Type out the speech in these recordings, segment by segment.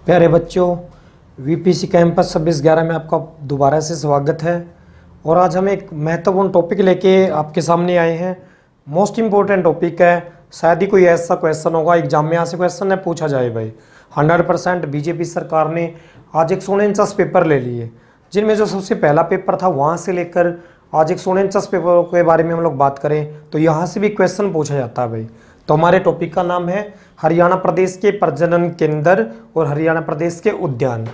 प्यारे बच्चों, VPC campus 26/11 में आपका दोबारा से स्वागत है। और आज हम एक महत्वपूर्ण टॉपिक लेके आपके सामने आए हैं। मोस्ट इम्पोर्टेंट टॉपिक है, शायद ही कोई ऐसा क्वेश्चन होगा एग्जाम में यहाँ से क्वेश्चन है पूछा जाए भाई। 100% बीजेपी सरकार ने आज 149 पेपर ले लिए, जिनमें जो सबसे पहला पेपर था वहाँ से लेकर आज 149 पेपरों के बारे में हम लोग बात करें तो यहाँ से भी क्वेश्चन पूछा जाता है भाई। तो हमारे टॉपिक का नाम है हरियाणा प्रदेश के प्रजनन केंद्र और हरियाणा प्रदेश के उद्यान।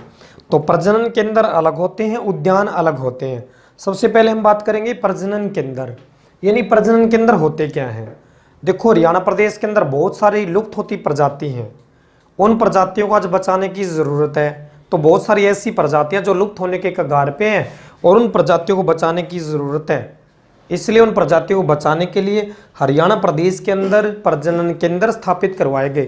तो प्रजनन केंद्र अलग होते हैं, उद्यान अलग होते हैं। सबसे पहले हम बात करेंगे प्रजनन केंद्र, यानी प्रजनन केंद्र होते क्या हैं। देखो, हरियाणा प्रदेश के अंदर बहुत सारी लुप्त होती प्रजाति हैं, उन प्रजातियों को आज बचाने की ज़रूरत है। तो बहुत सारी ऐसी प्रजातियां जो लुप्त होने के कगार पे हैं और उन प्रजातियों को बचाने की ज़रूरत है। इसलिए उन प्रजातियों को बचाने के लिए हरियाणा प्रदेश के अंदर प्रजनन केंद्र स्थापित करवाए गए,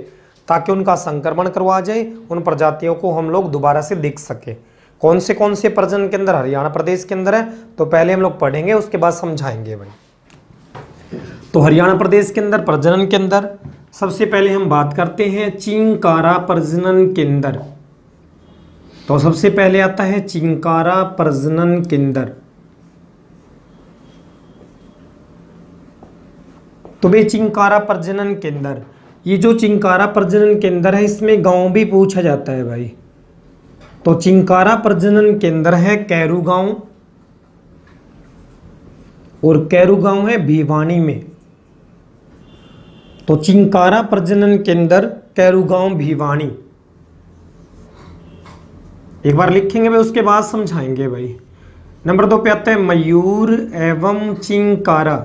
ताकि उनका संक्रमण करवा जाए, उन प्रजातियों को हम लोग दोबारा से देख सके। कौन से प्रजनन केंद्र हरियाणा प्रदेश के अंदर है, तो पहले हम लोग पढ़ेंगे, उसके बाद समझाएंगे भाई। तो हरियाणा प्रदेश के अंदर प्रजनन केंद्र, सबसे पहले हम बात करते हैं चिंकारा प्रजनन केंद्र। तो सबसे पहले आता है चिंकारा प्रजनन केंद्र। तो भाई चिंकारा प्रजनन केंद्र, ये जो चिंकारा प्रजनन केंद्र है इसमें गांव भी पूछा जाता है भाई। तो चिंकारा प्रजनन केंद्र है कैरू गांव, और कैरू गांव है भिवानी में। तो चिंकारा प्रजनन केंद्र कैरू गांव भिवानी, एक बार लिखेंगे भाई, उसके बाद समझाएंगे भाई। नंबर 2 पे आता है मयूर एवं चिंकारा।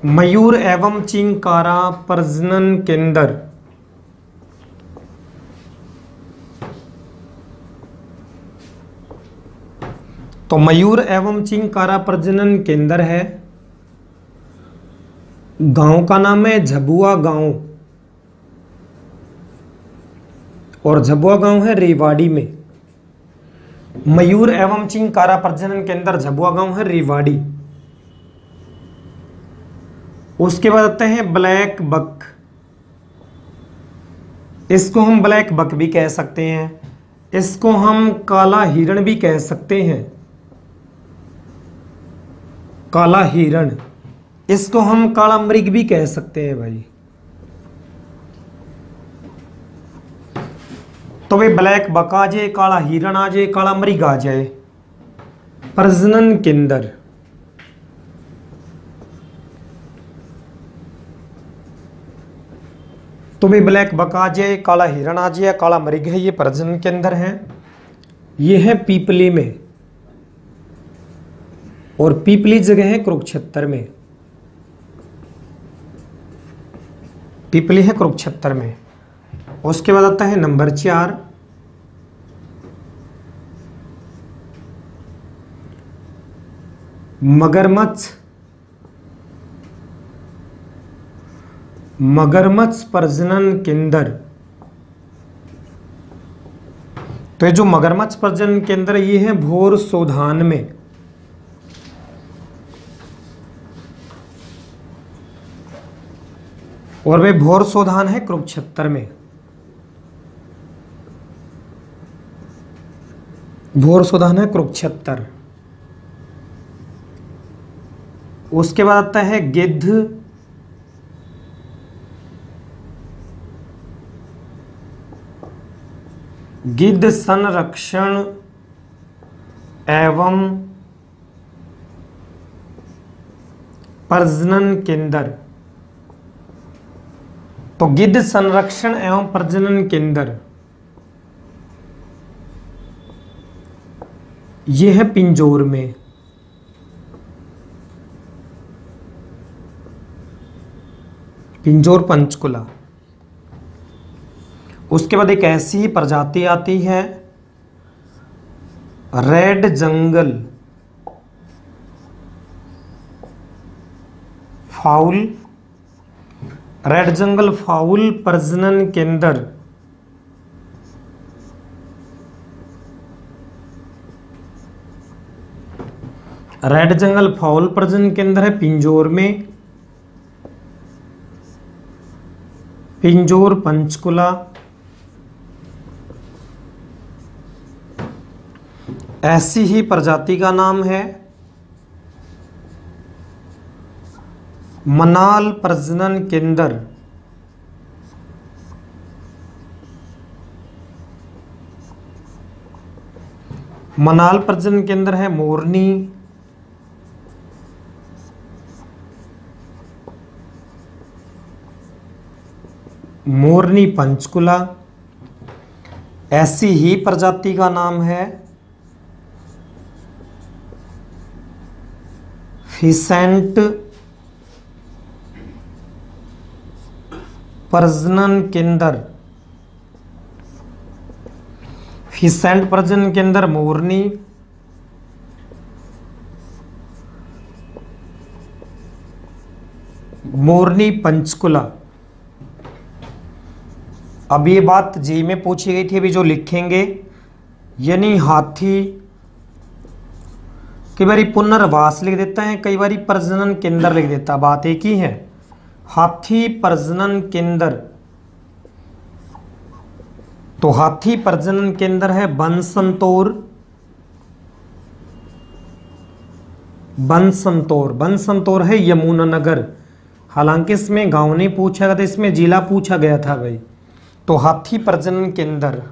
मयूर एवं चिंकारा प्रजनन केंद्र। तो मयूर एवं चिंकारा प्रजनन केंद्र है, गांव का नाम है झबुआ गांव, और झबुआ गांव है रेवाड़ी में। मयूर एवं चिंकारा प्रजनन केंद्र झबुआ गांव है रेवाड़ी। उसके बाद आते हैं ब्लैक बक। इसको हम ब्लैक बक भी कह सकते हैं, इसको हम काला हिरण भी कह सकते हैं, काला हिरण। इसको हम काला मृग भी कह सकते हैं भाई। तो वे ब्लैक बक आ जाए, काला हिरण आ जाए, काला मृग आ जाए। प्रजनन केंद्र, तो वे ब्लैक बक आ जाए, काला हिरण आ जाए, काला मृग है, ये प्रजनन केंद्र है। ये है पीपली में, और पीपली जगह है कुरुक्षेत्र में। पीपली है कुरुक्षेत्र में। उसके बाद आता है नंबर 4 मगरमच्छ। मगरमच्छ प्रजनन केंद्र। तो ये जो मगरमच्छ प्रजनन केंद्र ये है भोर सोधान में, और वे भोर सोधान है कुरुक्षेत्र में। भोर सोधान है कुरुक्षेत्र। उसके बाद आता है गिद्ध। गिद्ध संरक्षण एवं प्रजनन केंद्र। तो गिद्ध संरक्षण एवं प्रजनन केंद्र यह है पिंजौर में। पिंजौर पंचकुला। उसके बाद एक ऐसी ही प्रजाति आती है रेड जंगल फाउल। रेड जंगल फाउल प्रजनन केंद्र। रेड जंगल फाउल प्रजनन केंद्र है पिंजौर में। पिंजौर पंचकुला, ऐसी ही प्रजाति का नाम है मनाल प्रजनन केंद्र। मनाल प्रजनन केंद्र है मोरनी, मोरनी पंचकुला। ऐसी ही प्रजाति का नाम है फिसेंट प्रजनन केंद्र, फिसेंट प्रजनन केंद्र मोरनी, मोरनी पंचकुला। अब ये बात जी में पूछी गई थी, अभी जो लिखेंगे, यानी हाथी, कई बार पुनर्वास लिख देता है, कई बार प्रजनन केंद्र लिख देता है, बात एक ही है। हाथी प्रजनन केंद्र, तो हाथी प्रजनन केंद्र है बनसंतोर, बनसंतोर, बनसंतोर है यमुनानगर। हालांकि इसमें गांव नहीं पूछा गया था, इसमें जिला पूछा गया था भाई। तो हाथी प्रजनन केंद्र।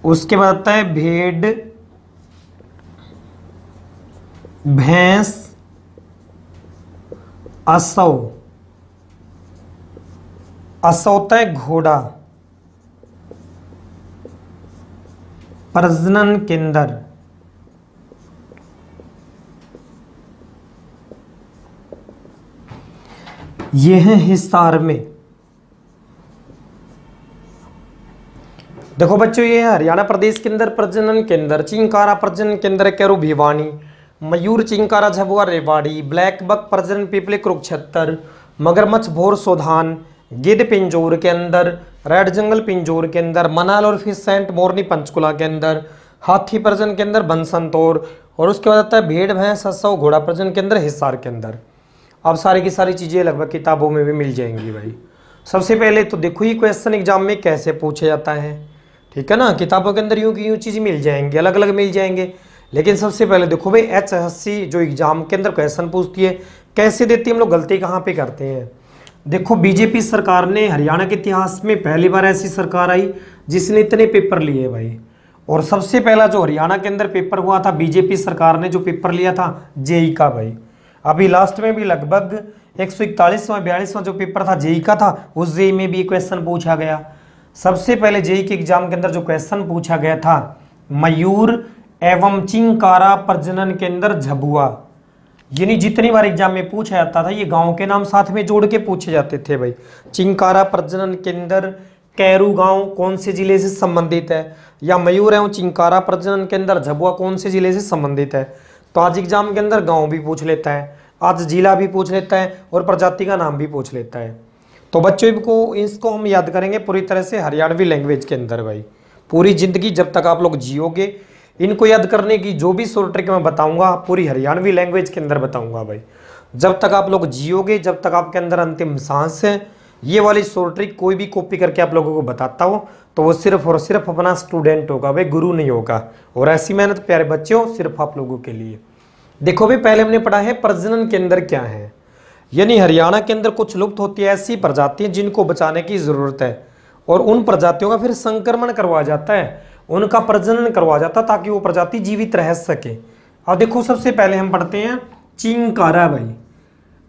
उसके बाद आता है भेड़, भैंस, असौ, असौ होता है घोड़ा, प्रजनन केंद्र। यह है हिसार में। देखो बच्चों, ये है हरियाणा प्रदेश के अंदर प्रजनन केंद्र। चिंकारा प्रजनन केंद्र कैरू भिवानी, मयूर चिंकारा झबुआ रेवाड़ी, ब्लैक बक प्रजनन पिपली कुरुक्षेत्र, मगरमच्छ भोर सोधान, गिद्ध पिंजौर के अंदर, रेड जंगल पिंजौर के अंदर, मनाल और फिसेंट मोरनी पंचकुला के अंदर, हाथी प्रजनन के अंदर बनसंतोर, और उसके बाद आता है भेड़ भैंस असौ घोड़ा प्रजनन के अंदर हिसार के अंदर। अब सारी की सारी चीजें लगभग किताबों में भी मिल जाएंगी भाई। सबसे पहले तो देखो ये क्वेश्चन एग्जाम में कैसे पूछा जाता है, ठीक है ना। किताबों के अंदर यूं की यूं चीज़ मिल जाएंगे, अलग अलग मिल जाएंगे। लेकिन सबसे पहले देखो भाई, HSC जो एग्जाम के अंदर क्वेश्चन पूछती है कैसे देती है, हम लोग गलती कहाँ पे करते हैं। देखो बीजेपी सरकार ने, हरियाणा के इतिहास में पहली बार ऐसी सरकार आई जिसने इतने पेपर लिए भाई। और सबसे पहला जो हरियाणा के अंदर पेपर हुआ था, बीजेपी सरकार ने जो पेपर लिया था जेई का भाई। अभी लास्ट में भी लगभग 141वां 42वां जो पेपर था जेई का था, उस जेई में भी क्वेश्चन पूछा गया। सबसे पहले जेई के एग्जाम के अंदर जो क्वेश्चन पूछा गया था, मयूर एवं चिंकारा प्रजनन केंद्र झबुआ। यानी जितनी बार एग्जाम में पूछा जाता था, ये गांव के नाम साथ में जोड़ के पूछे जाते थे भाई। चिंकारा प्रजनन केंद्र कैरू गांव कौन से जिले से संबंधित है, या मयूर एवं चिंकारा प्रजनन केंद्र झबुआ कौन से जिले से संबंधित है। तो आज एग्जाम के अंदर गांव भी पूछ लेता है, आज जिला भी पूछ लेता है, और प्रजाति का नाम भी पूछ लेता है। तो बच्चों को इसको हम याद करेंगे पूरी तरह से हरियाणवी लैंग्वेज के अंदर भाई। पूरी जिंदगी जब तक आप लोग जियोगे, इनको याद करने की जो भी शॉर्ट ट्रिक मैं बताऊंगा पूरी हरियाणवी लैंग्वेज के अंदर बताऊंगा भाई। जब तक आप लोग जियोगे, जब तक आपके अंदर अंतिम सांस है, ये वाली शॉर्ट ट्रिक कोई भी कॉपी करके आप लोगों को बताता हो तो वो सिर्फ और सिर्फ अपना स्टूडेंट होगा भाई, गुरु नहीं होगा। और ऐसी मेहनत प्यारे बच्चों सिर्फ आप लोगों के लिए। देखो भाई, पहले हमने पढ़ा है प्रजनन केंद्र क्या है। यानी हरियाणा के अंदर कुछ लुप्त होती है ऐसी प्रजातियां जिनको बचाने की जरूरत है, और उन प्रजातियों का फिर संक्रमण करवाया जाता है, उनका प्रजनन करवाया जाता है ताकि वो प्रजाति जीवित रह सके। अब देखो सबसे पहले हम पढ़ते हैं चिंकारा भाई।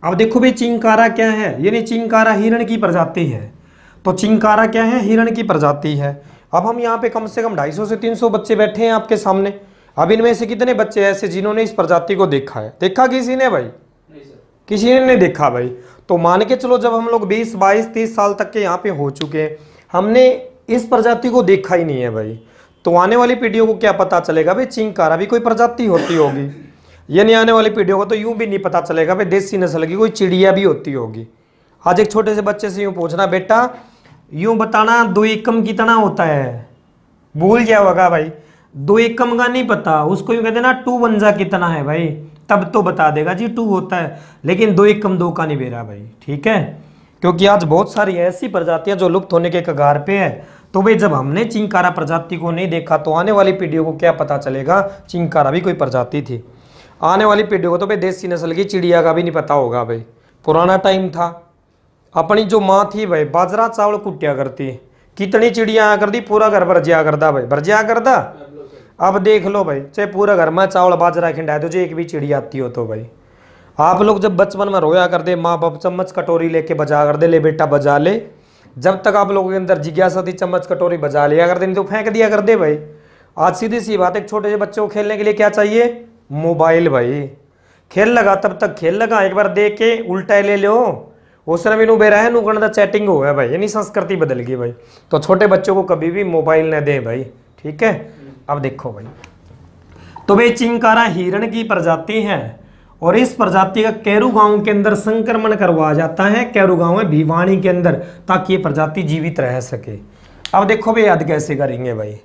अब देखो भाई चिंकारा क्या है, यानी चिंकारा हिरण की प्रजाति है। तो चिंकारा क्या है, हिरण की प्रजाति है। अब हम यहाँ पे कम से कम 250 से 300 बच्चे बैठे हैं आपके सामने। अब इनमें से कितने बच्चे ऐसे जिन्होंने इस प्रजाति को देखा है? देखा किसी ने भाई? किसी ने नहीं देखा भाई। तो मान के चलो जब हम लोग 20, 22, 30 साल तक के यहाँ पे हो चुके हैं, हमने इस प्रजाति को देखा ही नहीं है भाई। तो आने वाली पीढ़ियों को क्या पता चलेगा भाई चिंकारा भी कोई प्रजाति होती होगी। यानी आने वाली पीढ़ियों को तो यूं भी नहीं पता चलेगा भाई देसी नस्ल की कोई चिड़िया भी होती होगी। आज एक छोटे से बच्चे से यूं पूछना, बेटा यूं बताना 2 एकम कितना होता है, भूल गया होगा भाई। 2 एकम का नहीं पता, उसको यूं कहते ना 2 पंजा कितना है भाई, तब तो बता देगा जी 2 होता है। लेकिन 2 एकम 2 का नहीं बेरा भाई, ठीक है। क्योंकि आज बहुत सारी ऐसी प्रजातियां जो लुप्त होने के कगार पे है। तो भाई जब हमने चिंकारा प्रजाति को नहीं देखा तो आने वाली पीढ़ियों को क्या पता चलेगा चिंकारा भी कोई प्रजाति थी। आने वाली पीढ़ियों को तो भाई देसी नस्ल की चिड़िया का भी नहीं पता होगा। भाई पुराना टाइम था, अपनी जो माँ थी भाई बाजरा चावल कुटिया करती, कितनी चिड़िया आया करती, पूरा घर भर जिया करता भाई, भर जिया करता। अब देख लो भाई, चाहे पूरा घर में चावल बाजरा खिंडाए तो जो एक भी चिड़िया आती हो तो भाई। आप लोग जब बचपन में रोया कर दे, माँ बाप चम्मच कटोरी लेके बजा कर दे, ले बेटा बजा ले। जब तक आप लोगों के अंदर जिज्ञासा थी चम्मच कटोरी बजा लिया कर दे, नहीं तो फेंक दिया कर दे भाई। आज सीधी सी बात, एक छोटे से बच्चे को खेलने के लिए क्या चाहिए, मोबाइल भाई। खेल लगा तब तक खेल लगा, एक बार देख के उल्टा ले लो, उसने भी बेरा है नुकड़ा चैटिंग हो है भाई, यानी संस्कृति बदल गई भाई। तो छोटे बच्चों को कभी भी मोबाइल न दें भाई, ठीक है। अब देखो भाई, तो भाई चिंकारा हिरण की प्रजाति है और इस प्रजाति का कैरू गांव के अंदर संक्रमण करवाया जाता है, कैरू गांव है भिवानी के अंदर, ताकि ये प्रजाति जीवित रह सके। अब देखो भाई याद कैसे करेंगे भाई,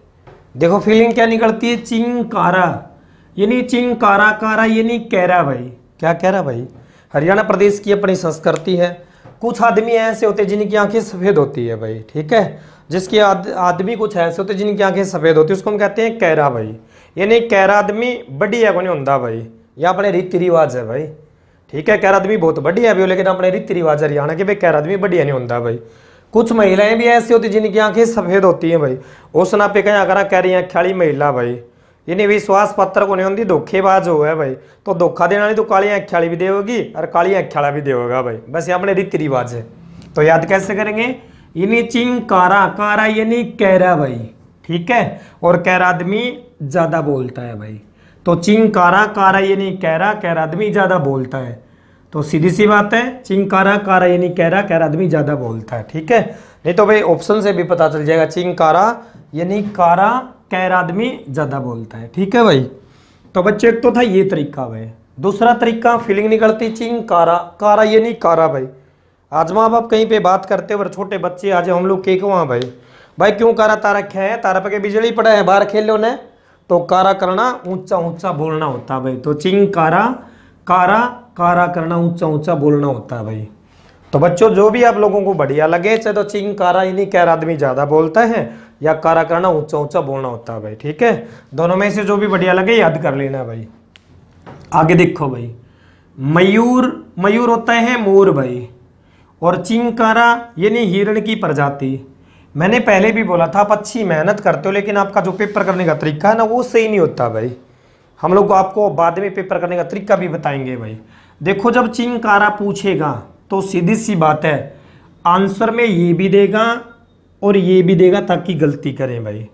देखो फीलिंग क्या निकलती है, चिंकारा यानी चिंकारा, कारा यानी कैरा भाई। क्या कह रहा भाई, हरियाणा प्रदेश की अपनी संस्कृति है। कुछ आदमी ऐसे होते हैं जिनकी आंखें सफेद होती है भाई, ठीक है। जिसके आदमी कुछ ऐसे होते हैं जिनकी आंखें सफेद होती है, उसको हम कहते हैं कैरा भाई। यानी कैरा आदमी बढ़िया को नहीं होता भाई, ये अपने रीति रिवाज है भाई, ठीक है। कैरा आदमी बहुत बढ़िया भी हो, लेकिन अपने रीति रिवाज हरियाणा के भाई कैरा आदमी बढ़िया नहीं होता भाई। कुछ महिलाएं भी ऐसी होती जिनकी आंखें सफेद होती हैं भाई, उस ना पे कहीं करा कह रही है ख्याली महिला भाई, यानी विश्वास पत्र को नहीं होती, धोखेबाज हो है भाई। तो धोखा देना नहीं तो काली अख्याली भी देगी और काली अख्याला भी देगा भाई, बस ये अपने रीति रिवाज है। तो याद कैसे करेंगे, यानी चिंकारा, कारा यानी कैरा भाई, ठीक है। और कैरा आदमी ज्यादा बोलता है भाई, तो चिंकारा, कारा यानी कैरा, कैरा आदमी ज्यादा बोलता है। तो सीधी सी बात है, चिंकारा, कारा यानी कैरा, कैरा आदमी ज्यादा बोलता है, ठीक है। नहीं तो भाई ऑप्शन से भी पता चल जाएगा, चिंकारा यानी कारा, कैरा आदमी ज्यादा बोलता है, ठीक है भाई। तो बच्चे एक तो था ये तरीका भाई, दूसरा तरीका फीलिंग निकलती चिंकारा, कारा यानी कारा भाई। आज माँ बाप कहीं पे बात करते और छोटे बच्चे आज हम लोग के वहाँ भाई, भाई क्यों कारा तारा क्या है, तारा पे बिजली पड़ा है बाहर खेल लो ने, तो कारा करना ऊंचा ऊंचा बोलना होता है भाई। तो चिंकारा, कारा, कारा करना ऊंचा ऊंचा बोलना होता है भाई। तो बच्चों जो भी आप लोगों को बढ़िया लगे, चाहे तो चिंकारा यानी कैरा आदमी ज्यादा बोलता है या कारा करना ऊंचा ऊंचा बोलना होता है भाई, ठीक है। दोनों में से जो भी बढ़िया लगे याद कर लेना भाई। आगे देखो भाई, मयूर, मयूर होता है मोर भाई, और चिंकारा यानी हिरण की प्रजाति। मैंने पहले भी बोला था आप अच्छी मेहनत करते हो, लेकिन आपका जो पेपर करने का तरीका है ना वो सही नहीं होता भाई। हम लोग आपको बाद में पेपर करने का तरीका भी बताएंगे भाई। देखो जब चिंकारा पूछेगा तो सीधी सी बात है, आंसर में ये भी देगा और ये भी देगा ताकि गलती करें भाई।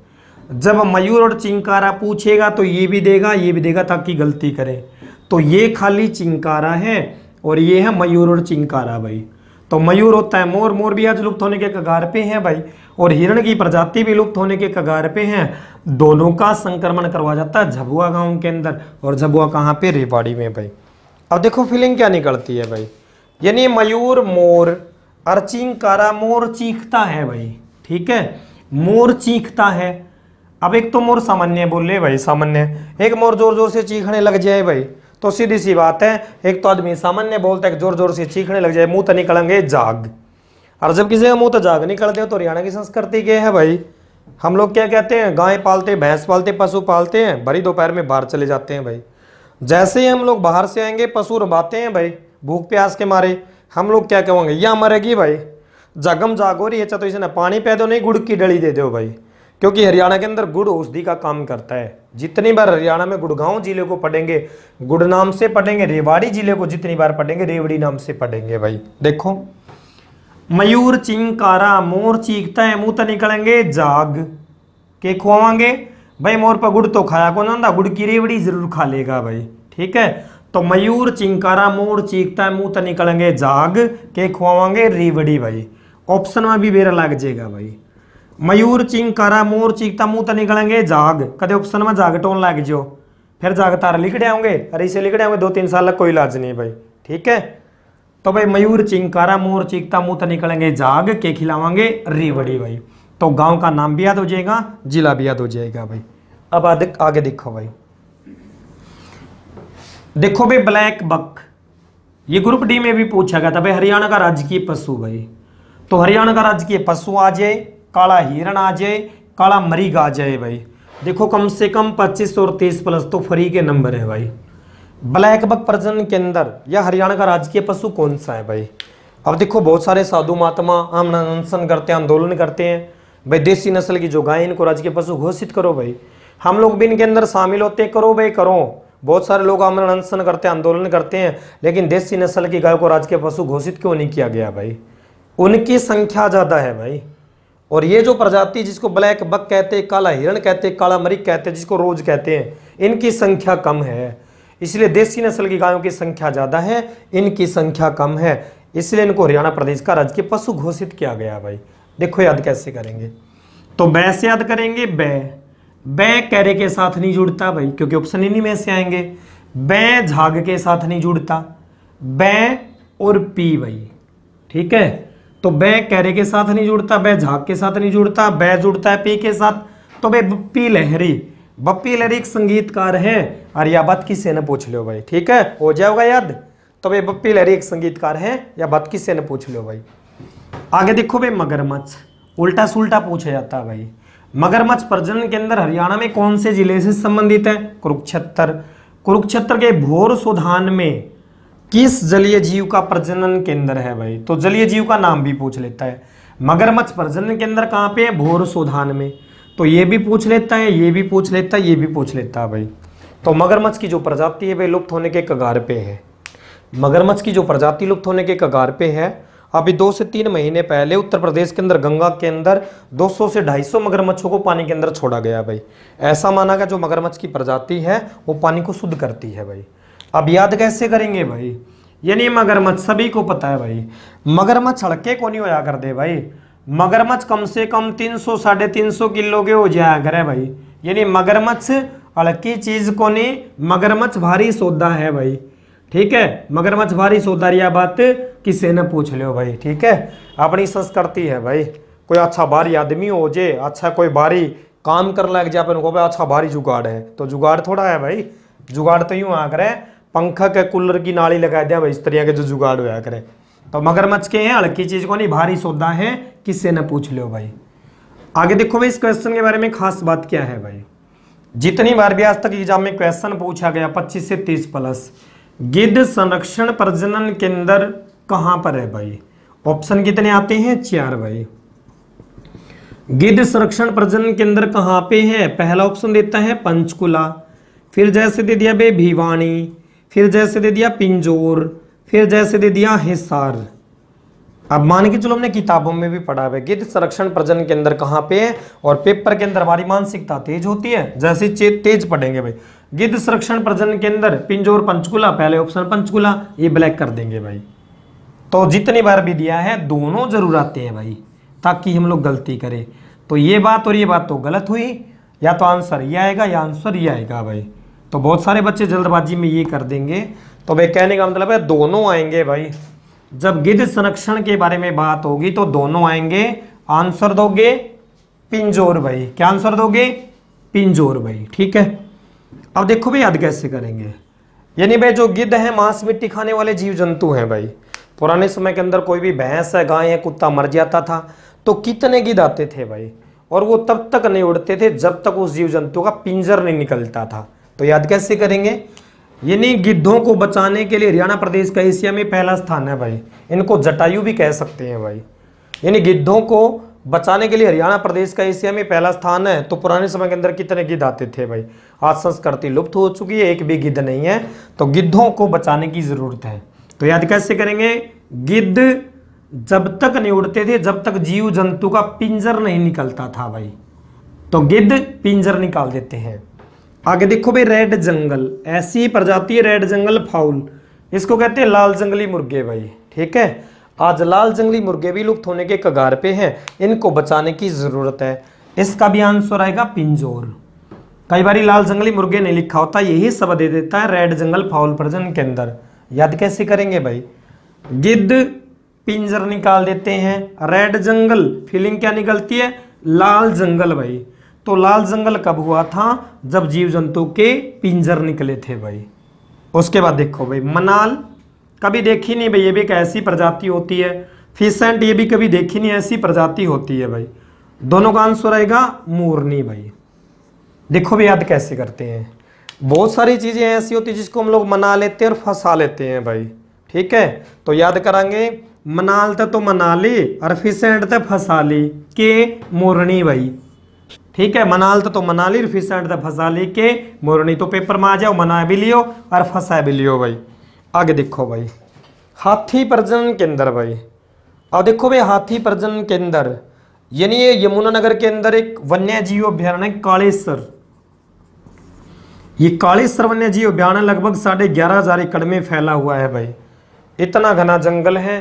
जब मयूर और चिंकारा पूछेगा तो ये भी देगा, ये भी देगा ताकि गलती करें। तो ये खाली चिंकारा है और ये है मयूर और चिंकारा भाई। तो मयूर होता है मोर, मोर भी आज लुप्त होने के कगार पे है भाई, और हिरण की प्रजाति भी लुप्त होने के कगार पे है। दोनों का संक्रमण करवा जाता है झबुआ गांव के अंदर, और झबुआ कहाँ पे, रेवाड़ी में भाई। अब देखो फीलिंग क्या निकलती है भाई, यानी मयूर मोर और चिंकारा, मोर चीखता है भाई, ठीक है, मोर चीखता है। अब एक तो मोर सामान्य बोले भाई, सामान्य, एक मोर जोर जोर से चीखने लग जाए भाई, तो सीधी सी बात है, एक तो आदमी सामान्य बोलता है, जोर जोर से चीखने लग जाए, मुंह तो निकलेंगे जाग। और जब किसी का मुंह तो जाग निकलते हो तो हरियाणा की संस्कृति क्या है भाई, हम लोग क्या कहते हैं, गाय पालते, भैंस पालते, पशु पालते हैं, भरी दोपहर में बाहर चले जाते हैं भाई। जैसे ही हम लोग बाहर से आएंगे पशु रबाते हैं भाई, भूख प्यास के मारे, हम लोग क्या कहेंगे, या मरेगी भाई, जागम जाग हो रही है, तो इसे पानी पै दो, नहीं गुड़ की डली दे दो भाई। क्योंकि हरियाणा के अंदर गुड़ औषधि का काम करता है। जितनी बार हरियाणा में गुड़गांव जिले को पढ़ेंगे गुड़ नाम से पढ़ेंगे, रेवाड़ी जिले को जितनी बार पढ़ेंगे रेवड़ी नाम से पढ़ेंगे भाई। देखो मयूर चिंकारा, मोर चीखता है, मुंह तो निकलेंगे जाग के खुआवांगे भाई। मोर पर गुड़ तो खाया को ना, गुड़ की रेवड़ी जरूर खा लेगा भाई, ठीक है। तो मयूर चिंकारा, मोर चीखता है, मुंह तो निकलेंगे जाग के खुआवांगे रेवड़ी भाई। ऑप्शन में भी बेरा लग जाएगा भाई, मयूर चिंकारा, मोर चीखता, मुंह तो निकलेंगे जाग, कदे ऑप्शन में जाग टोन लग जाओ, फिर जाग तारा लिखड़े होंगे, अरे इसे लिखड़े होंगे 2-3 साल तक कोई इलाज नहीं भाई, ठीक है। तो भाई मयूर चिंकारा, मोर चीखता, मुंह तो निकलेंगे जाग के खिलावांगे रेवड़ी भाई। तो गांव का नाम भी याद हो जाएगा, जिला भी याद हो जाएगा भाई। अब आगे देखो भाई, देखो भाई ब्लैक बक, ये ग्रुप डी में भी पूछा गया था भाई, हरियाणा का राजकीय पशु भाई। तो हरियाणा का राजकीय पशु आ जाए, काला हिरण आ जाए, काला मरीग आ जाए भाई। देखो कम से कम 25 और 30 प्लस तो फ्री के नंबर है भाई। ब्लैक बक प्रजनन के अंदर या हरियाणा का राजकीय पशु कौन सा है भाई। अब देखो बहुत सारे साधु महात्मा अनशन करते हैं, आंदोलन करते हैं भाई, देसी नस्ल की जो गाय इनको राजकीय पशु घोषित करो भाई। हम लोग भी इनके अंदर शामिल होते हैं, करो भाई करो। बहुत सारे लोग आमरण अनशन करते हैं, आंदोलन करते हैं, लेकिन देसी नस्ल की गाय को राजकीय पशु घोषित क्यों नहीं किया गया भाई। उनकी संख्या ज्यादा है भाई। और ये जो प्रजाति जिसको ब्लैक बक कहते हैं, काला हिरण कहते हैं, काला मरीग कहते हैं, जिसको रोज कहते हैं, इनकी संख्या कम है। इसलिए देसी नस्ल की गायों की संख्या ज्यादा है, इनकी संख्या कम है, इसलिए इनको हरियाणा प्रदेश का राजकीय पशु घोषित किया गया भाई। देखो याद कैसे करेंगे, तो बै से याद करेंगे। बै कैरे के साथ नहीं जुड़ता भाई, क्योंकि ऑप्शन इन्हीं में से आएंगे। बै झाग के साथ नहीं जुड़ता, बै और पी भाई, ठीक है। तो बै कैरे के साथ नहीं जुड़ता, बै झाग के साथ नहीं जुड़ता, बै जुड़ता है पी के साथ। तो भाई बप्पी लहरी, बप्पी लहरी एक संगीतकार है। और यह बात किससे न पूछ लो भाई, ठीक है, हो जाएगा याद। तो भाई बप्पी लहरी एक संगीतकार है, या बात किससे न पूछ लो भाई। आगे देखो भाई मगरमच्छ, उल्टा सुल्टा पूछा जाता है भाई। मगरमच्छ प्रजनन के अंदर हरियाणा में कौन से जिले से संबंधित है। कुरुक्षेत्र। कुरुक्षेत्र के भोर सोधान में किस जलीय जीव का प्रजनन केंद्र है भाई। तो जलीय जीव का नाम भी पूछ लेता है। मगरमच्छ प्रजनन के अंदर कहाँ पे है, भोर सोधान में। तो ये भी पूछ लेता है, ये भी पूछ लेता है, ये भी पूछ लेता है भाई। तो मगरमच्छ की जो प्रजाति है भाई लुप्त होने के कगार पे है। मगरमच्छ की जो प्रजाति लुप्त होने के कगार पे है। अभी 2 से 3 महीने पहले उत्तर प्रदेश के अंदर गंगा के अंदर 200 से 250 मगरमच्छों को पानी के अंदर छोड़ा गया भाई। ऐसा माना गया जो मगरमच्छ की प्रजाति है वो पानी को शुद्ध करती है भाई। अब याद कैसे करेंगे भाई, यानी मगरमच्छ सभी को पता है भाई, मगरमच्छ हड़के को नहीं होया कर दे भाई। मगरमच्छ कम से कम 300 350 किलो के हो जाया करे भाई। यानी मगरमच्छ हड़की चीज को नहीं, मगरमच्छ भारी सौदा है भाई, ठीक है। मगरमच्छ भारी सौदा, यह बात किसी ने पूछ लो भाई, ठीक है। अपनी संस्कृति है भाई। कोई अच्छा भारी आदमी हो जे, अच्छा कोई भारी काम कर लग जाए, अपन को भाई अच्छा भारी जुगाड़ है, तो जुगाड़ थोड़ा है भाई। जुगाड़ तो यूं आ करे, पंखा के कूलर की नाली लगा दिया भाई, इस तरह के जो जुगाड़ होया करे। तो मगरमच्छ के हैं, हल्की चीज को नहीं, भारी सौदा है, किससे न पूछ लो भाई। आगे देखो भाई इस क्वेश्चन के बारे में खास बात क्या है भाई। जितनी बार भी आज तक एग्जाम में क्वेश्चन पूछा गया 25 से 30 प्लस, गिद्ध संरक्षण प्रजनन केंद्र कहां पर है भाई। ऑप्शन कितने आते हैं, 4 भाई। गिद्ध संरक्षण प्रजनन केंद्र कहां पे है। पहला ऑप्शन देता है पंचकुला, फिर जैसे दे दिया भाई भिवानी, फिर जैसे दे दिया पिंजौर, फिर जैसे दे दिया हिसार। अब मान के चलो हमने किताबों में भी पढ़ा है गिद्ध संरक्षण प्रजनन केंद्र कहां पे है, और पेपर के अंदर हमारी मानसिकता तेज होती है, जैसे तेज पढ़ेंगे भाई। गिद्ध संरक्षण प्रजनन केंद्र पिंजौर पंचकुला, पहले ऑप्शन पंचकुला, ये ब्लैक कर देंगे भाई। तो जितनी बार भी दिया है दोनों जरूर आते हैं भाई, ताकि हम लोग गलती करें। तो ये बात और ये बात तो गलत हुई, या तो आंसर ये आएगा या आंसर ये आएगा भाई। तो बहुत सारे बच्चे जल्दबाजी में ये कर देंगे। तो भाई कहने का मतलब है दोनों आएंगे भाई। जब गिद्ध संरक्षण के बारे में बात होगी तो दोनों आएंगे। आंसर दोगे पिंजौर भाई, क्या आंसर दोगे, पिंजौर भाई, ठीक है। अब देखो भाई याद कैसे करेंगे, यानी भाई जो गिद्ध है मांस मिट्टी खाने वाले जीव जंतु हैं भाई। पुराने समय के अंदर कोई भी भैंस है, गाय है, कुत्ता मर जाता था तो कितने गिद्ध आते थे भाई, और वो तब तक नहीं उड़ते थे जब तक उस जीव जंतु का पिंजर नहीं निकलता था। तो याद कैसे करेंगे, यानी गिद्धों को बचाने के लिए हरियाणा प्रदेश का एशिया में पहला स्थान है भाई। इनको जटायु भी कह सकते हैं भाई। यानी गिद्धों को बचाने के लिए हरियाणा प्रदेश का एशिया में पहला स्थान है। तो पुराने समय के अंदर कितने गिद्ध आते थे भाई। आज संस्कृति लुप्त हो चुकी है, एक भी गिद्ध नहीं है, तो गिद्धों को बचाने की जरूरत है। तो याद कैसे करेंगे, गिद्ध जब तक नहीं उड़ते थे जब तक जीव जंतु का पिंजर नहीं निकलता था भाई, तो गिद्ध पिंजर निकाल देते हैं। आगे देखो भाई रेड जंगल, ऐसी प्रजाति है रेड जंगल फाउल, इसको कहते हैं लाल जंगली मुर्गे भाई, ठीक है। आज लाल जंगली मुर्गे भी लुप्त होने के कगार पे हैं, इनको बचाने की जरूरत है। इसका भी आंसर आएगा पिंजौर। कई बार लाल जंगली मुर्गे नहीं लिखा होता, यही सब दे देता है रेड जंगल फाउल प्रजनन के अंदर। याद कैसे करेंगे भाई, गिद्ध पिंजर निकाल देते हैं, रेड जंगल फीलिंग क्या निकलती है, लाल जंगल भाई। तो लाल जंगल कब हुआ था, जब जीव जंतु के पिंजर निकले थे भाई। उसके बाद देखो भाई मनाल, कभी देखी नहीं भाई, ये भी एक ऐसी प्रजाति होती है। फिसेंट, ये भी कभी देखी नहीं ऐसी प्रजाति होती है भाई। दोनों का आंसर आएगा मोरनी भाई। देखो भी याद कैसे करते हैं, बहुत सारी चीजें ऐसी होती है जिसको हम लोग मना लेते हैं और फंसा लेते हैं भाई। ठीक है, तो याद करांगे, मनालते तो मना ली और फिसेंट ते फंसा ली के मोरनी भाई। ठीक है, मनालते तो मना ली, फिसेंट ते फंसा ली के मोरनी। तो पेपर में आ जाओ, मना भी लियो और फंसा भी लियो भाई। आगे देखो भाई, हाथी प्रजनन केंद्र भाई। अब देखो भाई, हाथी प्रजनन केंद्र यानी ये यमुनानगर के अंदर एक वन्य जीव अभ्यारण्य कालेश्वर। ये कालेश्वर वन्य जीव अभ्यारण्य लगभग 11,500 एकड़ में फैला हुआ है भाई। इतना घना जंगल है,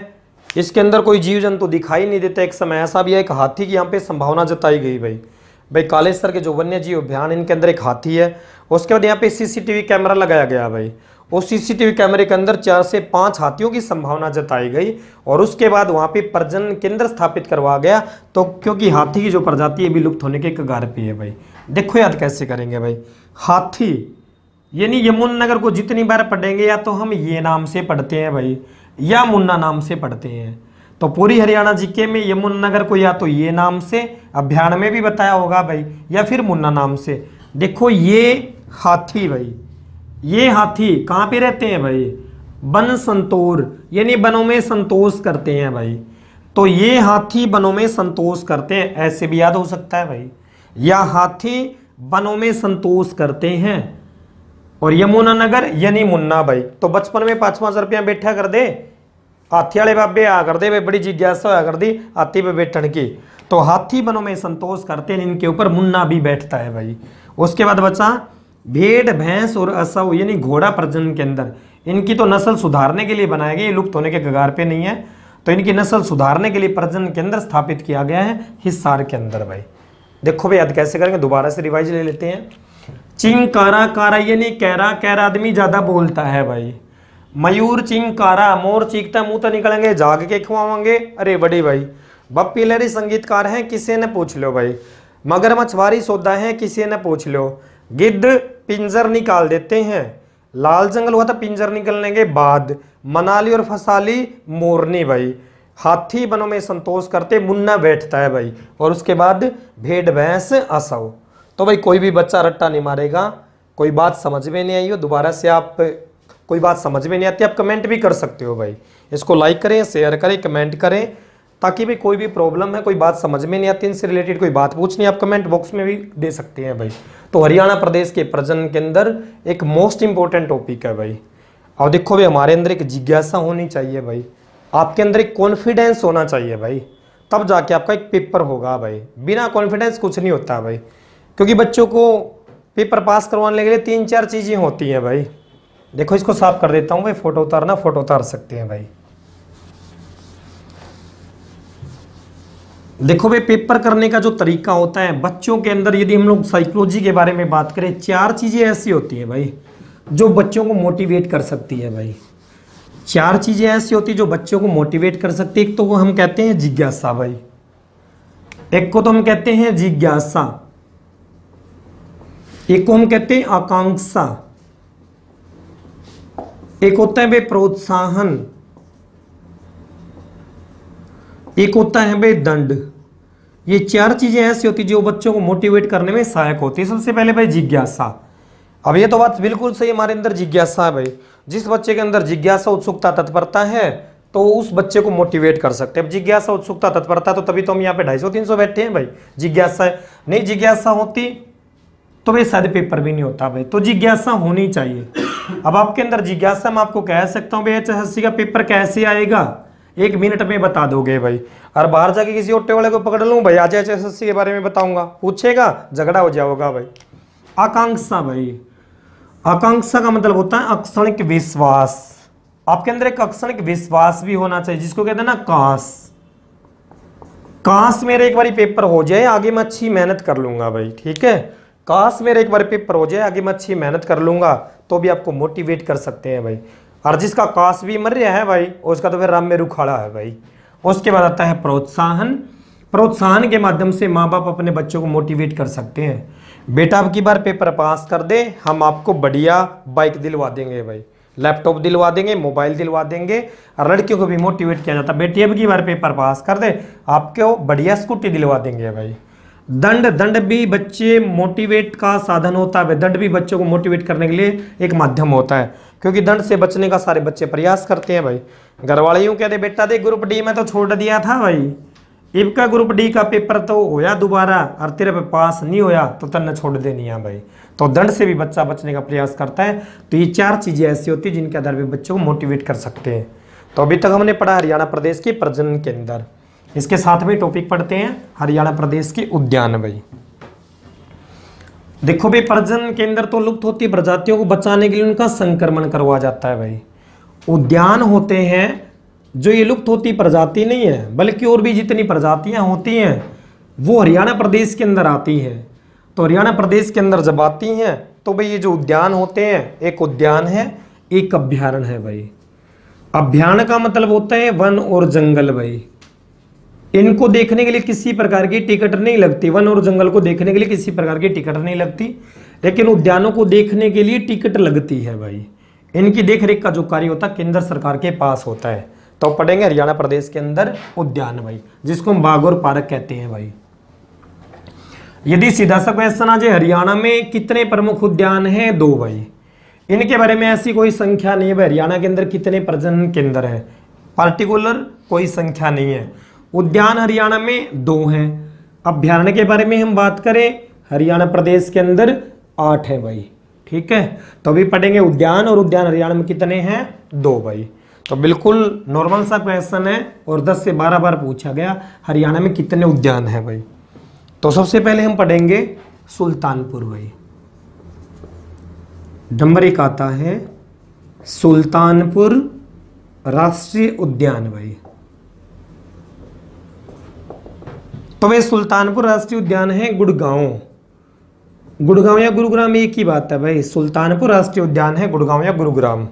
इसके अंदर कोई जीव जंतु दिखाई नहीं देता। एक समय ऐसा भी है, एक हाथी की यहाँ पे संभावना जताई गई भाई। कालेश्वर के जो वन्य जीव अभ्यारण्य, इनके अंदर एक हाथी है। उसके बाद यहाँ पे सीसीटीवी कैमरा लगाया गया भाई। उस सीसीटीवी कैमरे के अंदर 4 से 5 हाथियों की संभावना जताई गई और उसके बाद वहां पे प्रजनन केंद्र स्थापित करवा गया। तो क्योंकि हाथी की जो प्रजाति है विलुप्त होने के कगार पे है भाई। देखो याद कैसे करेंगे भाई, हाथी यानी यमुनानगर को जितनी बार पढ़ेंगे या तो हम ये नाम से पढ़ते हैं भाई या मुन्ना नाम से पढ़ते हैं। तो पूरी हरियाणा जीके में यमुनानगर को या तो ये नाम से अभ्यारण्य में भी बताया होगा भाई या फिर मुन्ना नाम से। देखो ये हाथी भाई, ये हाथी कहाँ पे रहते हैं भाई, वन संतोर यानी वनों में संतोष करते हैं भाई। तो ये हाथी वनों में संतोष करते हैं, ऐसे भी याद हो सकता है भाई, या हाथी वनों में संतोष करते हैं। और यमुनानगर यानी मुन्ना भाई। तो बचपन में 5-5 रुपया बैठा कर दे, हाथी वाले बाबे आ कर दे भाई, बड़ी जिज्ञासा होया कर दी हाथी पे बैठने की। तो हाथी वनों में संतोष करते हैं, इनके ऊपर मुन्ना भी बैठता है भाई। उसके बाद बचा भेड़, भैंस और असव यानी घोड़ा प्रजनन के अंदर। इनकी तो नस्ल सुधारने के लिए बनाए गए, लुप्त होने के कगार पे नहीं है। तो इनकी नस्ल सुधारने के लिए प्रजनन केंद्र स्थापित किया गया है हिसार के अंदर भाई। देखो भाई याद कैसे करेंगे, दोबारा से रिवाइज ले लेते हैं। चिंकारा, कारा यानी कैरा, कैरा आदमी ज्यादा बोलता है भाई। मयूर चिंकारा, मोर चीखता मुंह तो निकलेंगे, जाग के खुआवांगे। अरे बड़ी भाई। बप्पी लहरी संगीतकार हैं, किसी ने पूछ लो भाई। मगर मछुआरी सौदा है, किसी ने पूछ लो। गिद्ध पिंजर निकाल देते हैं, लाल जंगल हुआ था पिंजर निकलने के बाद। मनाली और फसाली मोरनी भाई। हाथी वनों में संतोष करते, मुन्ना बैठता है भाई। और उसके बाद भेड़, भैंस, असव। तो भाई कोई भी बच्चा रट्टा नहीं मारेगा। कोई बात समझ में नहीं आई हो, दोबारा से आप कोई बात समझ में नहीं आती, आप कमेंट भी कर सकते हो भाई। इसको लाइक करें, शेयर करें, कमेंट करें, ताकि भाई कोई भी प्रॉब्लम है, कोई बात समझ में नहीं आती, इनसे रिलेटेड कोई बात पूछनी, आप कमेंट बॉक्स में भी दे सकते हैं भाई। तो हरियाणा प्रदेश के प्रजनन के अंदर एक मोस्ट इंपॉर्टेंट टॉपिक है भाई। और देखो भाई, हमारे अंदर एक जिज्ञासा होनी चाहिए भाई, आपके अंदर एक कॉन्फिडेंस होना चाहिए भाई, तब जाके आपका एक पेपर होगा भाई। बिना कॉन्फिडेंस कुछ नहीं होता भाई। क्योंकि बच्चों को पेपर पास करवाने के लिए 3-4 चीजें होती हैं भाई। देखो इसको साफ कर देता हूं भाई, फोटो उतारना, फोटो उतार सकते हैं भाई। देखो भाई, पेपर करने का जो तरीका होता है बच्चों के अंदर, यदि हम लोग साइकोलॉजी के बारे में बात करें, 4 चीजें ऐसी होती है भाई जो बच्चों को मोटिवेट कर सकती है भाई। 4 चीजें ऐसी होती है जो बच्चों को मोटिवेट कर सकती है। एक तो वो हम कहते हैं जिज्ञासा भाई, एक को तो हम कहते हैं जिज्ञासा, एक को हम कहते हैं आकांक्षा, एक होता है भाई प्रोत्साहन, एक होता है भाई दंड। ये 4 चीजें ऐसी होती जो बच्चों को मोटिवेट करने में सहायक होती है। सबसे पहले भाई जिज्ञासा। अब ये तो बात बिल्कुल सही, हमारे अंदर जिज्ञासा है भाई। जिस बच्चे के अंदर जिज्ञासा, उत्सुकता, तत्परता है तो उस बच्चे को मोटिवेट कर सकते हैं। अब जिज्ञासा, उत्सुकता, तत्परता, तो तभी तो हम यहाँ पे 250-300 बैठे हैं भाई। जिज्ञासा है, नहीं जिज्ञासा होती तो भाई शायद पेपर भी नहीं होता भाई। तो जिज्ञासा होनी चाहिए। अब आपके अंदर जिज्ञासा, मैं आपको कह सकता हूँ भाई HSC का पेपर कैसे आएगा, 1 मिनट में बता दोगे भाई। और बाहर जाके किसी ऑटो वाले को पकड़ लूं भाई, आज HSC के बारे में बताऊंगा, पूछेगा, झगड़ा हो जाओगा भाई। आकांक्षा भाई, आकांक्षा का मतलब होता है अक्षणिक विश्वास। आपके अंदर एक अक्षणिक विश्वास भी होना चाहिए, जिसको कहते हैं ना काश। काश मेरे एक बार पेपर हो जाए, आगे मैं अच्छी मेहनत कर लूंगा भाई। ठीक है, काश मेरे एक बार पेपर हो जाए, आगे मैं अच्छी मेहनत कर लूंगा, तो भी आपको मोटिवेट कर सकते हैं भाई। और जिसका काश भी मर रहा है भाई, उसका तो फिर राम में रुखाड़ा है भाई। उसके बाद आता है प्रोत्साहन। प्रोत्साहन के माध्यम से माँ बाप अपने बच्चों को मोटिवेट कर सकते हैं। बेटा अब की बार पेपर पास कर दे, हम आपको बढ़िया बाइक दिलवा देंगे भाई। लैपटॉप दिलवा देंगे, मोबाइल दिलवा देंगे, और लड़कियों को भी मोटिवेट किया जाता है, बेटी अब की बार पेपर पास कर दे, आपको बढ़िया स्कूटी दिलवा देंगे भाई। दंड भी बच्चे मोटिवेट का साधन होता है, दंड भी बच्चों को मोटिवेट करने के लिए एक माध्यम होता है, क्योंकि दंड से बचने का सारे बच्चे प्रयास करते हैं भाई। घर वाले यूं कहते बेटा देख ग्रुप डी में तो छोड़ दिया था भाई, इब का ग्रुप डी का पेपर तो होया दोबारा और तेरे पे पास नहीं होया तो तन्ने छोड़ देनी है भाई। तो दंड से भी बच्चा बचने का प्रयास करता है। तो ये 4 चीजें ऐसी होती है जिनके आधार पर बच्चों को मोटिवेट कर सकते हैं। तो अभी तक हमने पढ़ा हरियाणा प्रदेश के प्रजनन केंद्र, इसके साथ में टॉपिक पढ़ते हैं हरियाणा प्रदेश के उद्यान भाई। देखो भाई प्रजनन केंद्र तो लुप्त होती प्रजातियों को बचाने के लिए उनका संक्रमण करवाया जाता है भाई। उद्यान होते हैं जो ये लुप्त होती प्रजाति नहीं है, बल्कि और भी जितनी प्रजातियां होती हैं वो हरियाणा प्रदेश के अंदर आती हैं। तो हरियाणा प्रदेश के अंदर जब आती हैं तो भाई ये जो उद्यान होते हैं, एक उद्यान है एक अभ्यारण्य है भाई। अभ्यारण्य का मतलब होता है वन और जंगल भाई। इनको देखने के लिए किसी प्रकार की टिकट नहीं लगती, वन और जंगल को देखने के लिए किसी प्रकार की टिकट नहीं लगती, लेकिन उद्यानों को देखने के लिए टिकट लगती है भाई। इनकी देखरेख का जो कार्य होता है केंद्र सरकार के पास होता है। तो पढ़ेंगे हरियाणा प्रदेश के अंदर उद्यान भाई, जिसको हम बाग और पार्क कहते हैं भाई। यदि सीधा सा क्वेश्चन आ जाए हरियाणा में कितने प्रमुख उद्यान हैं, 2 भाई। इनके बारे में ऐसी कोई संख्या नहीं है भाई, हरियाणा के अंदर कितने प्रजनन केंद्र है पार्टिकुलर कोई संख्या नहीं है। उद्यान हरियाणा में 2 हैं। अभ्यारण्य के बारे में हम बात करें हरियाणा प्रदेश के अंदर 8 है भाई, ठीक है। तो अभी पढ़ेंगे उद्यान, और उद्यान हरियाणा में कितने हैं, 2 भाई। तो बिल्कुल नॉर्मल सा क्वेश्चन है और 10 से 12 बार पूछा गया हरियाणा में कितने उद्यान हैं भाई। तो सबसे पहले हम पढ़ेंगे सुल्तानपुर भाई। नंबर 1 आता है सुल्तानपुर राष्ट्रीय उद्यान भाई। तो वे सुल्तानपुर राष्ट्रीय उद्यान है गुड़गांव या गुरुग्राम एक ही बात है भाई। सुल्तानपुर राष्ट्रीय उद्यान है गुड़गांव या गुरुग्राम,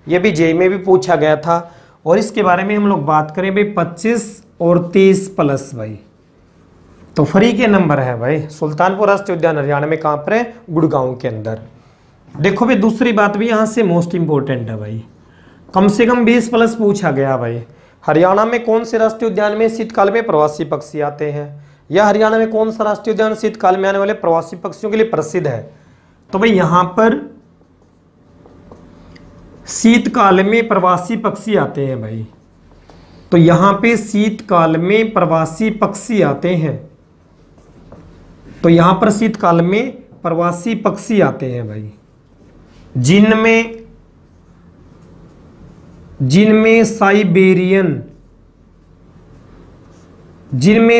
ये भी जेईई में भी पूछा गया था। और इसके बारे में हम लोग बात करें भाई 25 और 30 प्लस भाई, तो फ्री के नंबर है भाई। सुल्तानपुर राष्ट्रीय उद्यान हरियाणा में कहां पर है, गुड़गांव के अंदर। देखो भाई दूसरी बात भी यहां से मोस्ट इंपोर्टेंट है भाई, कम से कम 20 प्लस पूछा गया भाई। हरियाणा में कौन से राष्ट्रीय उद्यान में शीतकाल में प्रवासी पक्षी आते हैं, या हरियाणा में कौन सा राष्ट्रीय उद्यान शीतकाल में आने वाले प्रवासी पक्षियों के लिए प्रसिद्ध है। तो भाई यहां पर शीतकाल में प्रवासी पक्षी आते हैं भाई। तो यहां पे शीतकाल में प्रवासी पक्षी आते हैं, तो यहां पर शीतकाल में प्रवासी पक्षी आते हैं भाई, जिनमें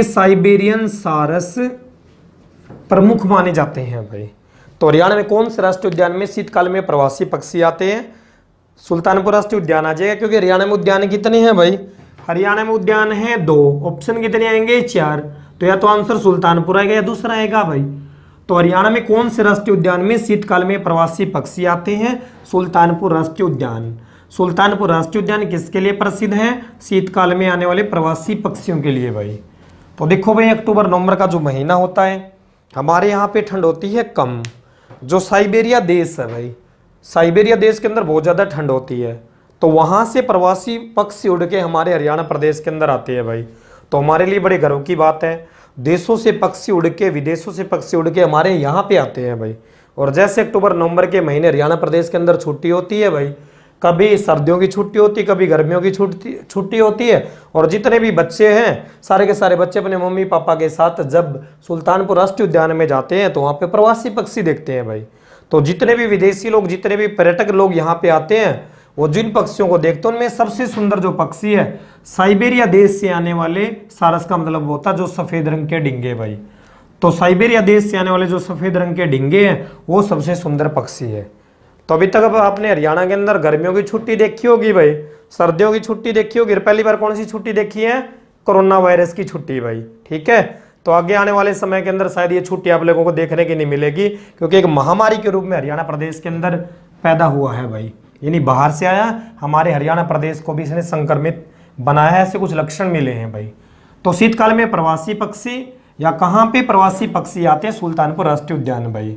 साइबेरियन सारस प्रमुख माने जाते हैं भाई। तो हरियाणा में कौन से राष्ट्रीय उद्यान में शीतकाल में प्रवासी पक्षी आते हैं, सुल्तानपुर राष्ट्रीय उद्यान आ जाएगा, क्योंकि हरियाणा में उद्यान कितने हैं भाई, हरियाणा में उद्यान है 2, ऑप्शन कितने आएंगे 4। तो या तो आंसर सुल्तानपुर आएगा या दूसरा आएगा भाई। तो हरियाणा में कौन से राष्ट्रीय उद्यान में शीतकाल में प्रवासी पक्षी आते हैं, सुल्तानपुर राष्ट्रीय उद्यान। सुल्तानपुर राष्ट्रीय उद्यान किसके लिए प्रसिद्ध है, शीतकाल में आने वाले प्रवासी पक्षियों के लिए भाई। तो देखो भाई अक्टूबर नवंबर का जो महीना होता है हमारे यहाँ पे ठंड होती है कम। जो साइबेरिया देश है भाई, साइबेरिया देश के अंदर बहुत ज़्यादा ठंड होती है, तो वहाँ से प्रवासी पक्षी उड़ के हमारे हरियाणा प्रदेश के अंदर आते हैं भाई। तो हमारे लिए बड़े गर्व की बात है, देशों से पक्षी उड़ के, विदेशों से पक्षी उड़ के हमारे यहाँ पे आते हैं भाई। और जैसे अक्टूबर नवंबर के महीने हरियाणा प्रदेश के अंदर छुट्टी होती है भाई, कभी सर्दियों की छुट्टी होती है, कभी गर्मियों की छुट्टी होती है, और जितने भी बच्चे हैं सारे के सारे बच्चे अपने मम्मी पापा के साथ जब सुल्तानपुर राष्ट्रीय उद्यान में जाते हैं तो वहाँ पे प्रवासी पक्षी देखते हैं भाई। तो जितने भी विदेशी लोग, जितने भी पर्यटक लोग यहाँ पे आते हैं, वो जिन पक्षियों को देखते हैं उनमें सबसे सुंदर जो पक्षी है साइबेरिया देश से आने वाले सारस, का मतलब होता है जो सफेद रंग के डिंगे भाई। तो साइबेरिया देश से आने वाले जो सफेद रंग के डिंगे हैं वो सबसे सुंदर पक्षी है। तो अभी तक अब आपने हरियाणा के अंदर गर्मियों की छुट्टी देखी होगी भाई, सर्दियों की छुट्टी देखी होगी, पहली बार कौन सी छुट्टी देखी है, कोरोना वायरस की छुट्टी भाई, ठीक है। तो आगे आने वाले समय के अंदर शायद ये छुट्टी आप लोगों को देखने की नहीं मिलेगी, क्योंकि एक महामारी के रूप में हरियाणा प्रदेश के अंदर पैदा हुआ है भाई, यानी बाहर से आया, हमारे हरियाणा प्रदेश को भी इसने संक्रमित बनाया है, ऐसे कुछ लक्षण मिले हैं भाई। तो शीतकाल में प्रवासी पक्षी या कहाँ पे प्रवासी पक्षी आते हैं, सुल्तानपुर राष्ट्रीय उद्यान भाई।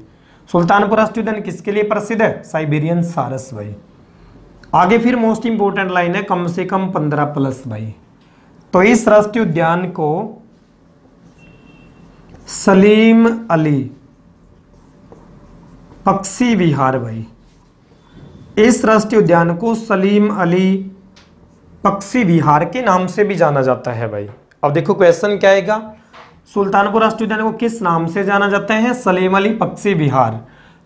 सुल्तानपुर राष्ट्रीय उद्यान किसके लिए प्रसिद्ध है, साइबेरियन सारस भाई। आगे फिर मोस्ट इंपोर्टेंट लाइन है कम से कम 15 प्लस भाई। तो इस राष्ट्रीय उद्यान को सलीम अली पक्षी विहार भाई, इस राष्ट्रीय उद्यान को सलीम अली पक्षी विहार के नाम से भी जाना जाता है भाई। अब देखो क्वेश्चन क्या आएगा, सुल्तानपुर राष्ट्रीय उद्यान को किस नाम से जाना जाता है? सलीम अली पक्षी विहार।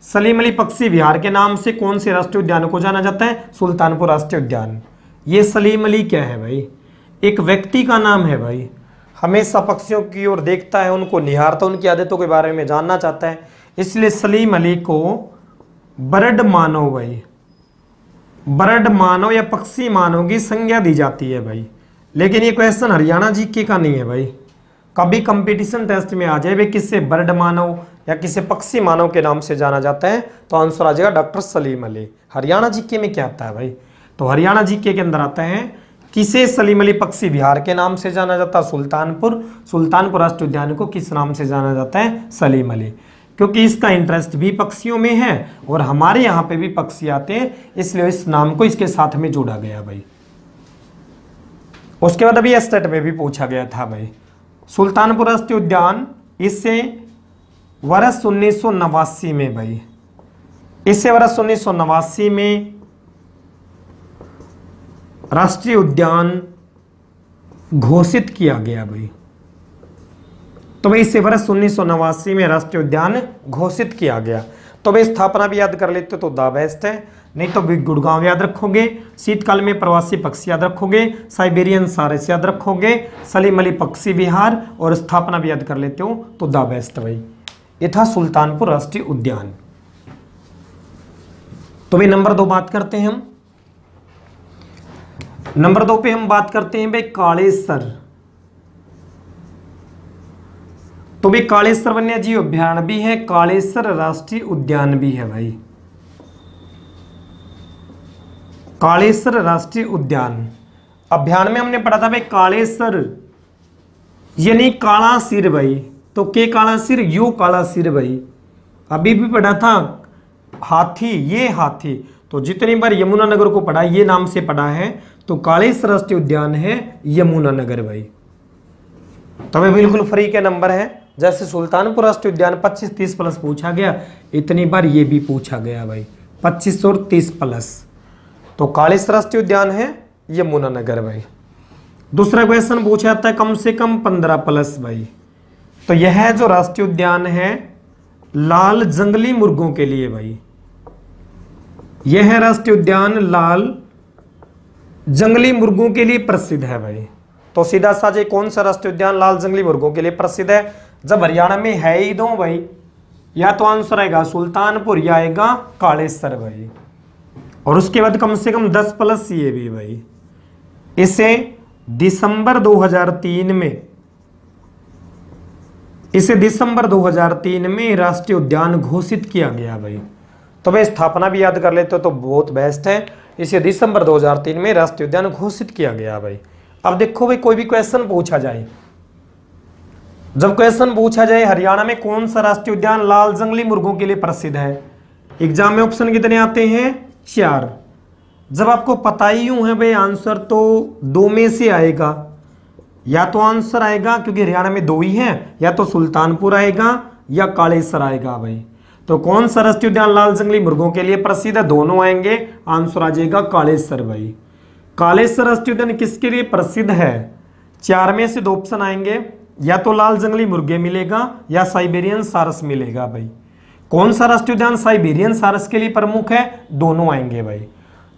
सलीम अली पक्षी विहार के नाम से कौन से राष्ट्रीय उद्यान को जाना जाता है? सुल्तानपुर राष्ट्रीय उद्यान। ये सलीम अली क्या है भाई? एक व्यक्ति का नाम है भाई, हमेशा पक्षियों की ओर देखता है, उनको निहारता, उनकी आदतों के बारे में जानना चाहता है, इसलिए सलीम अली को बर्ड मानव भाई, बर्ड मानव या पक्षी मानव की संज्ञा दी जाती है भाई। लेकिन ये क्वेश्चन हरियाणा जीके का नहीं है भाई, कभी कंपटीशन टेस्ट में आ जाए भाई किससे बर्ड मानव या किसे पक्षी मानव के नाम से जाना जाता है, तो आंसर आ जाएगा डॉक्टर सलीम अली। हरियाणा जीके में क्या आता है भाई? तो हरियाणा जीके के अंदर आता है किसे सलीम अली पक्षी विहार के नाम से जाना जाता है? सुल्तानपुर। सुल्तानपुर राष्ट्रीय उद्यान को किस नाम से जाना जाता है? सलीम अली। क्योंकि इसका इंटरेस्ट भी पक्षियों में है और हमारे यहाँ पे भी पक्षी आते हैं, इसलिए इस नाम को इसके साथ में जोड़ा गया भाई। उसके बाद अभी एस्टेट में भी पूछा गया था भाई, सुल्तानपुर राष्ट्रीय उद्यान इससे वर्ष 1989 में भाई, इससे वर्ष 1989 में राष्ट्रीय उद्यान घोषित किया गया भाई। तो भाई इसे वर्ष 1989 में राष्ट्रीय उद्यान घोषित किया गया। तो भाई स्थापना भी याद कर लेते तो द बेस्ट है, नहीं तो भी गुड़गांव याद रखोगे, शीतकाल में प्रवासी पक्षी याद रखोगे, साइबेरियन सारस याद रखोगे, सलीम अली पक्षी विहार और स्थापना भी याद कर लेते हो तो द बेस्ट भाई। ये था सुल्तानपुर राष्ट्रीय उद्यान। तो भाई नंबर 2 बात करते हैं हम। नंबर 2 पे हम बात करते हैं भाई कालेसर। तो भाई कालेसर वन्य जीव अभ्यारण्य भी है, कालेसर राष्ट्रीय उद्यान भी है भाई। कालेसर राष्ट्रीय उद्यान अभ्यारण्य में हमने पढ़ा था भाई कालेसर यानी काला सिर भाई। तो के काला सिर, यो काला सिर भाई। अभी भी पढ़ा था हाथी, ये हाथी। तो जितनी बार यमुनानगर को पढ़ा ये नाम से पढ़ा है, तो कालेसर राष्ट्रीय उद्यान है यमुनानगर भाई। तो भाई बिल्कुल फ्री के नंबर है, जैसे सुल्तानपुर राष्ट्रीय उद्यान 25-30 प्लस पूछा गया, इतनी बार ये भी पूछा गया भाई 25 और 30 प्लस। तो कालेसर राष्ट्रीय उद्यान है यमुनानगर भाई। दूसरा क्वेश्चन पूछा जाता है कम से कम 15 प्लस भाई। तो यह जो राष्ट्रीय उद्यान है लाल जंगली मुर्गों के लिए भाई, यह राष्ट्रीय उद्यान लाल जंगली मुर्गों के लिए प्रसिद्ध है भाई। तो सीधा साझे कौन सा राष्ट्रीय उद्यान लाल जंगली मुर्गों के लिए प्रसिद्ध है? जब हरियाणा में है ही दो भाई, या तो आंसर आएगा सुल्तानपुर या आएगा कालेसर भाई। और उसके बाद कम से कम 10 प्लस ये भी भाई। इसे दिसंबर 2003 में राष्ट्रीय उद्यान घोषित किया गया भाई। तो भाई स्थापना भी याद कर लेते हो तो बहुत बेस्ट है। इसे दिसंबर 2003 में राष्ट्रीय उद्यान घोषित किया गया भाई। अब देखो भाई कोई भी क्वेश्चन पूछा जाए, जब क्वेश्चन पूछा जाए हरियाणा में कौन सा राष्ट्रीय उद्यान लाल जंगली मुर्गों के लिए प्रसिद्ध है, एग्जाम में ऑप्शन कितने आते हैं? 4। जब आपको पता ही यूं है भाई आंसर तो 2 में से आएगा, या तो आंसर आएगा क्योंकि हरियाणा में 2 ही हैं, या तो सुल्तानपुर आएगा या कालेसर आएगा भाई। तो कौन सा राष्ट्रीय उद्यान लाल जंगली मुर्गों के लिए प्रसिद्ध है? दोनों आएंगे, आंसर आ जाएगा कालेसर भाई। कालेसर राष्ट्रीय उद्यान किसके लिए प्रसिद्ध है? 4 में से 2 ऑप्शन आएंगे, या तो लाल जंगली मुर्गे मिलेगा या साइबेरियन सारस मिलेगा भाई। कौन सा राष्ट्रीय उद्यान साइबेरियन सारस के लिए प्रमुख है? दोनों आएंगे भाई।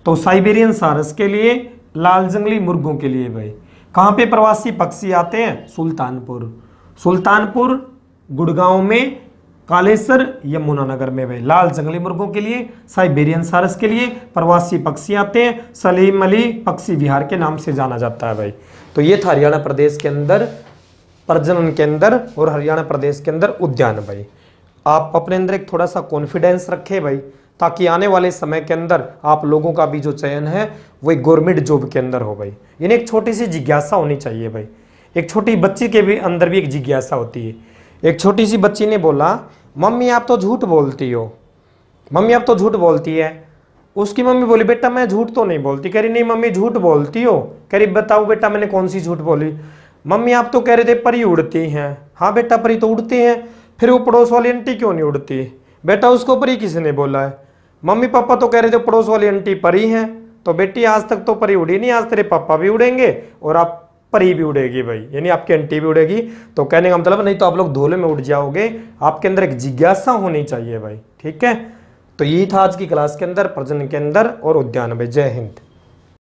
तो साइबेरियन सारस के लिए, लाल जंगली मुर्गों के लिए भाई। कहाँ पे प्रवासी पक्षी आते हैं? सुल्तानपुर। सुल्तानपुर गुड़गांव में, कालेसर यमुनानगर में भाई। लाल जंगली मुर्गों के लिए, साइबेरियन सारस के लिए प्रवासी पक्षी आते हैं, सलीम अली पक्षी विहार के नाम से जाना जाता है भाई। तो ये था हरियाणा प्रदेश के अंदर प्रजनन केंद्र और हरियाणा प्रदेश के अंदर उद्यान भाई। आप अपने अंदर एक थोड़ा सा कॉन्फिडेंस रखें भाई, ताकि आने वाले समय के अंदर आप लोगों का भी जो चयन है वो एक गवर्नमेंट जॉब के अंदर हो भाई। यानी एक छोटी सी जिज्ञासा होनी चाहिए भाई। एक छोटी बच्ची के भी अंदर भी एक जिज्ञासा होती है। एक छोटी सी बच्ची ने बोला, मम्मी आप तो झूठ बोलती हो, मम्मी आप तो झूठ बोलती है। उसकी मम्मी बोली बेटा मैं झूठ तो नहीं बोलती। कह रही नहीं मम्मी झूठ बोलती हो। कह रही बताओ बेटा मैंने कौन सी झूठ बोली। मम्मी आप तो कह रहे थे परी उड़ती हैं। हाँ बेटा परी तो उड़ती हैं, फिर वो पड़ोस वाली आंटी क्यों नहीं उड़ती। बेटा उसको परी किसने बोला है। मम्मी पापा तो कह रहे थे पड़ोस वाली आंटी परी हैं। तो बेटी आज तक तो परी उड़ी नहीं, आज तेरे पापा भी उड़ेंगे और आप परी भी उड़ेगी भाई, यानी आपकी आंटी भी उड़ेगी। तो कहने का मतलब नहीं तो आप लोग धोले में उड़ जाओगे। आपके अंदर एक जिज्ञासा होनी चाहिए भाई, ठीक है। तो यही था आज की क्लास के अंदर, प्रजनन के अंदर और उद्यान में। जय हिंद।